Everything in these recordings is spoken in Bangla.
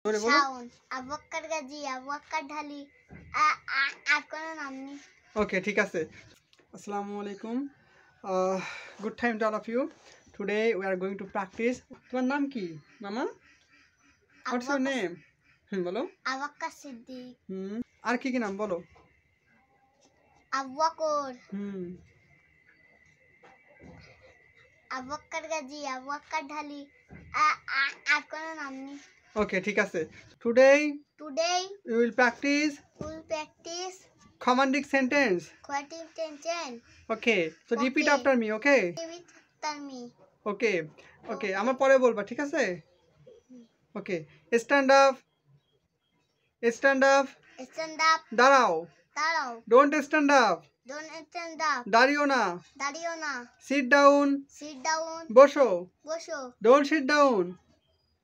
জোরে বলো। শাওন, আবু বকর গাজী, আবু বকর ঢালি, আর কোনো নাম নেই। ওকে, ঠিক আছে। আসসালামু আলাইকুম। Good time to all of you. Today we are going to practice. তোমার নাম কি মামা? What's your name? বলো। আবু বকর সিদ্দিক, আর কি কি নাম বলো? আবু বকর, হুম আবু বকর গাজী, আবু বকর ঢালি, আর কোনো নাম নেই। ওকে, ঠিক আছে। Today Today we will practice we will practice commanding sentence. quoting sentence. Okay, so repeat Okay. after me, okay? Repeat after me. Okay okay, আমার পরে বলবা, ঠিক আছে? Okay, stand up, stand up, Stand up, দাঁড়াও, দাঁড়াও, don't stand up, don't stand up, দাঁড়িও না, দাঁড়িও না, সিট ডাউন, sit down, বসো, বসো, don't sit down,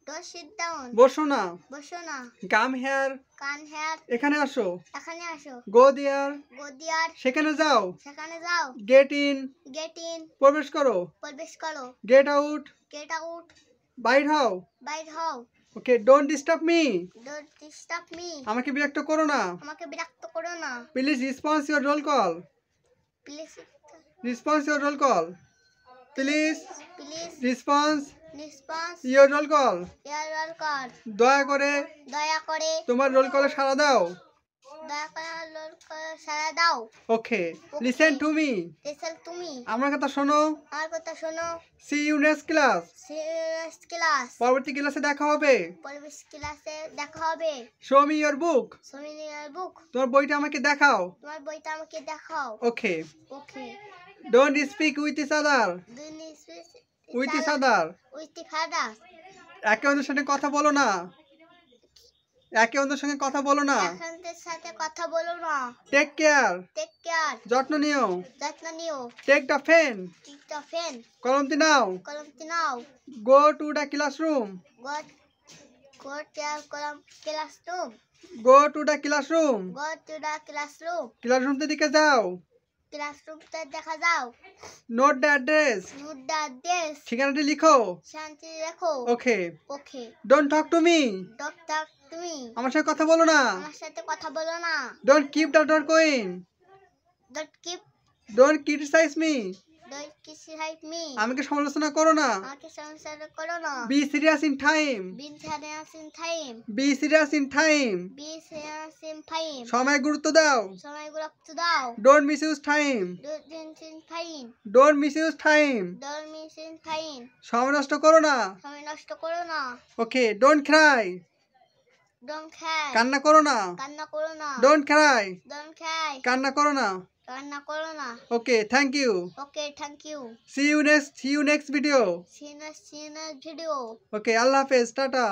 don't sit down, বসো না, বসো না, কাম হেয়ার, কান হেয়ার, এখানে আসো, এখানে আসো, গো দেয়ার, go there, সেখানে যাও, সেখানে যাও, গেট ইন, get in, প্রবেশ করো, প্রবেশ করো, গেট আউট, get out, বাইর হও। বাইর হও, okay, don't disturb me, don't disturb me, আমাকে বিরক্ত করো না, আমাকে বিরক্ত করো না, please response your roll call, please, response your roll call, please please, response response your roll call, your roll call, দয়া করে দয়া করে, তোমার রোল কলে সাড়া দাও। দয়া করে roll call সাড়া দাও। Okay, listen to me, Listen তুমি, আমার কথা শোনো। আমার কথা শোনো, see you next class, serious class, পরবর্তী ক্লাসে দেখা হবে। পরিবেশ ক্লাসে দেখা হবে। শো মি ইওর বুক, সমিনিয়ার বুক, তোমার বইটা আমাকে দেখাও। তোমার বইটা আমাকে দেখাও। Okay, okay, don't speak with each other, দুনি space with each other, with the father, একে অন্যের সাথে কথা বলো না, একে অন্যের সঙ্গে কথা বলো না। এখানদের সাথে কথা বলো না। টেক কেয়ার, টেক কেয়ার, যত্ন নিও। যত্ন নিও। Take the pen, take the pen, কলমটি নাও। কলমটি নাও। Go to the classroom, go কলম classroom, go to the classroom, go to the classroom, ক্লাসরুমটির দিকে যাও। ক্লাসরুমটা দেখা যাও। Note the address, note the ডেস, ঠিকানাটি লিখো। শান্তি রাখো। Okay, okay, don't talk to me, doctor তুমি, আমার সাথে কথা বলো না। আমার সাথে কথা বলো না। Don't keep the door going, ডট কিপ, ডোন্ট ক্রিটিসাইজ মি, ডট কিসি হাইট মি, আমাকে সমালোচনা করো না। আমাকে সংসার করো না। Be serious in time, been serious in time, be serious in time, be serious in time, সময় গুরুত্ব দাও। সময় গুরুত্ব দাও। Don't misuse time, don't in time, don't misuse time, don't miss in time, সময় নষ্ট করো না। সময় নষ্ট করো না। ওকে, ডোন্ট ক্রাই, ডোন্ট ক্রাই, কান্না করো না। কান্না করো না। ডোন্ট ক্রাই, ডোন্ট ক্রাই, কান্না করো না। কান্না করো না। Okay, thank you. Okay, thank you. See you next video. সিনাস ভিডিও। ওকে, আল্লাহ হাফেজ, টাটা।